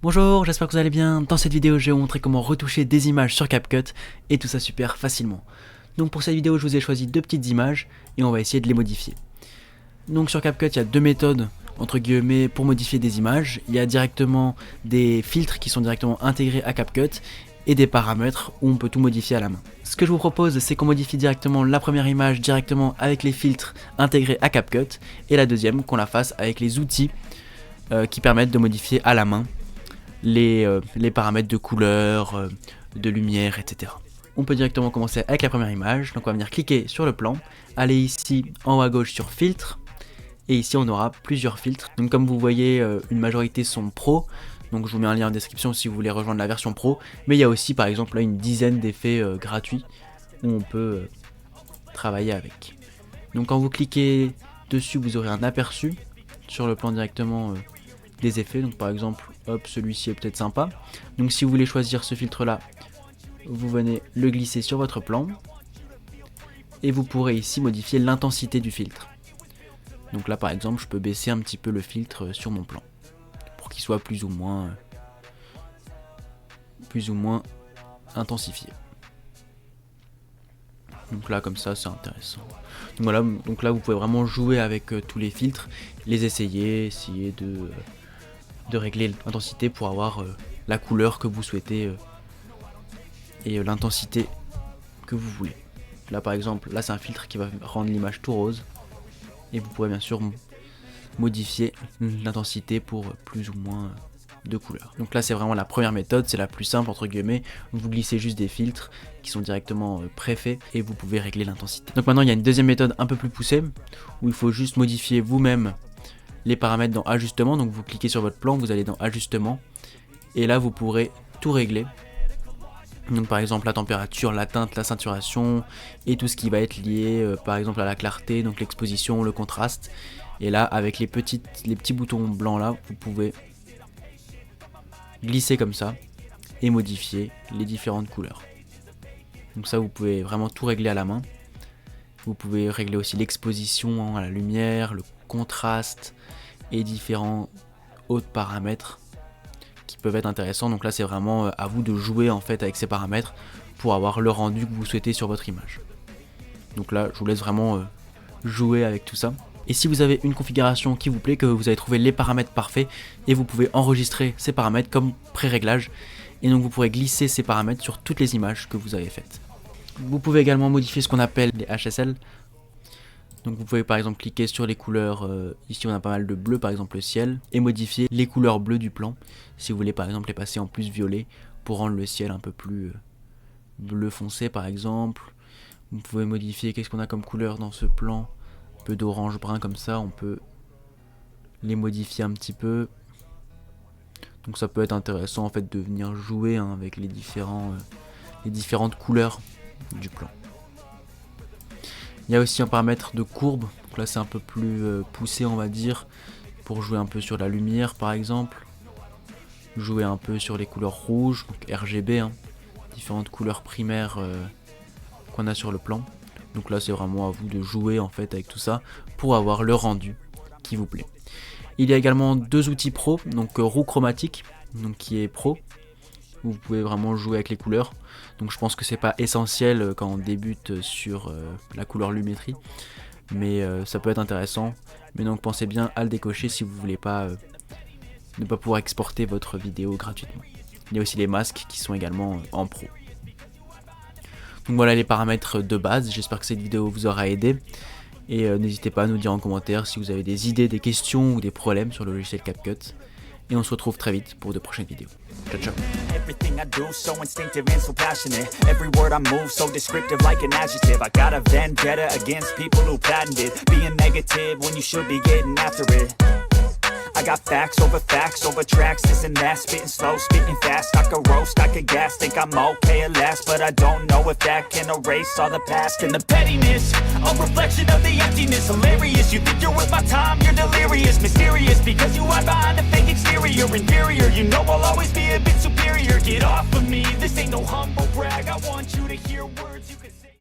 Bonjour, j'espère que vous allez bien. Dans cette vidéo, je vais vous montrer comment retoucher des images sur CapCut et tout ça super facilement. Donc pour cette vidéo, je vous ai choisi deux petites images et on va essayer de les modifier. Donc sur CapCut, il y a deux méthodes entre guillemets pour modifier des images. Il y a directement des filtres qui sont directement intégrés à CapCut et des paramètres où on peut tout modifier à la main. Ce que je vous propose, c'est qu'on modifie directement la première image directement avec les filtres intégrés à CapCut et la deuxième qu'on la fasse avec les outils qui permettent de modifier à la main les paramètres de couleur, de lumière, etc. On peut directement commencer avec la première image. Donc on va venir cliquer sur le plan, aller ici en haut à gauche sur filtre, et ici on aura plusieurs filtres. Donc comme vous voyez, une majorité sont pro, donc je vous mets un lien en description si vous voulez rejoindre la version pro, mais il y a aussi par exemple là une dizaine d'effets gratuits où on peut travailler avec. Donc quand vous cliquez dessus, vous aurez un aperçu sur le plan directement des effets. Donc par exemple, hop, celui-ci est peut-être sympa. Donc si vous voulez choisir ce filtre là, vous venez le glisser sur votre plan et vous pourrez ici modifier l'intensité du filtre. Donc là par exemple, je peux baisser un petit peu le filtre sur mon plan pour qu'il soit plus ou moins intensifié. Donc là comme ça c'est intéressant. Donc voilà, donc là vous pouvez vraiment jouer avec tous les filtres, les essayer de régler l'intensité pour avoir la couleur que vous souhaitez et l'intensité que vous voulez. Là par exemple, là c'est un filtre qui va rendre l'image tout rose et vous pourrez bien sûr modifier l'intensité pour plus ou moins de couleurs. Donc là c'est vraiment la première méthode, c'est la plus simple entre guillemets. Vous glissez juste des filtres qui sont directement préfaits et vous pouvez régler l'intensité. Donc maintenant il y a une deuxième méthode un peu plus poussée où il faut juste modifier vous-même les paramètres dans ajustement. Donc vous cliquez sur votre plan, vous allez dans ajustement et là vous pourrez tout régler. Donc par exemple la température, la teinte, la saturation et tout ce qui va être lié par exemple à la clarté, donc l'exposition, le contraste. Et là avec les petits boutons blancs là, vous pouvez glisser comme ça et modifier les différentes couleurs. Donc ça vous pouvez vraiment tout régler à la main. Vous pouvez régler aussi l'exposition à la lumière, le contraste et différents autres paramètres qui peuvent être intéressants. Donc là c'est vraiment à vous de jouer en fait avec ces paramètres pour avoir le rendu que vous souhaitez sur votre image. Donc là je vous laisse vraiment jouer avec tout ça. Et si vous avez une configuration qui vous plaît, que vous avez trouvé les paramètres parfaits, et vous pouvez enregistrer ces paramètres comme pré-réglage, et donc vous pourrez glisser ces paramètres sur toutes les images que vous avez faites. Vous pouvez également modifier ce qu'on appelle les HSL. Donc vous pouvez par exemple cliquer sur les couleurs, ici on a pas mal de bleu par exemple le ciel, et modifier les couleurs bleues du plan, si vous voulez par exemple les passer en plus violet, pour rendre le ciel un peu plus bleu foncé par exemple. Vous pouvez modifier, qu'est-ce qu'on a comme couleur dans ce plan, un peu d'orange brun comme ça, on peut les modifier un petit peu. Donc ça peut être intéressant en fait de venir jouer avec les différentes couleurs du plan. Il y a aussi un paramètre de courbe, donc là c'est un peu plus poussé on va dire, pour jouer un peu sur la lumière par exemple, jouer un peu sur les couleurs rouges, donc RGB, différentes couleurs primaires qu'on a sur le plan. Donc là c'est vraiment à vous de jouer en fait avec tout ça pour avoir le rendu qui vous plaît. Il y a également deux outils pro, donc roue chromatique, donc qui est pro, où vous pouvez vraiment jouer avec les couleurs. Donc je pense que c'est pas essentiel quand on débute sur la couleur lumétrie, mais ça peut être intéressant. Mais donc pensez bien à le décocher si vous voulez pas ne pas pouvoir exporter votre vidéo gratuitement. Il y a aussi les masques qui sont également en pro. Donc voilà les paramètres de base, j'espère que cette vidéo vous aura aidé. Et n'hésitez pas à nous dire en commentaire si vous avez des idées, des questions ou des problèmes sur le logiciel CapCut. Et on se retrouve très vite pour de prochaines vidéos. Ciao ciao. Everything I do so instinctive and so passionate. Every word I move so descriptive like an adjective. I got a vendetta against people who patented being negative when you should be getting after it. I got facts over tracks, this and that, spitting slow, spitting fast. I could roast, I could gas, think I'm okay at last, but I don't know if that can erase all the past. And the pettiness, a reflection of the emptiness. Hilarious, you think you're worth my time, you're delirious. Mysterious, because you hide behind a fake exterior. Inferior, you know I'll always be a bit superior. Get off of me, this ain't no humble brag. I want you to hear words you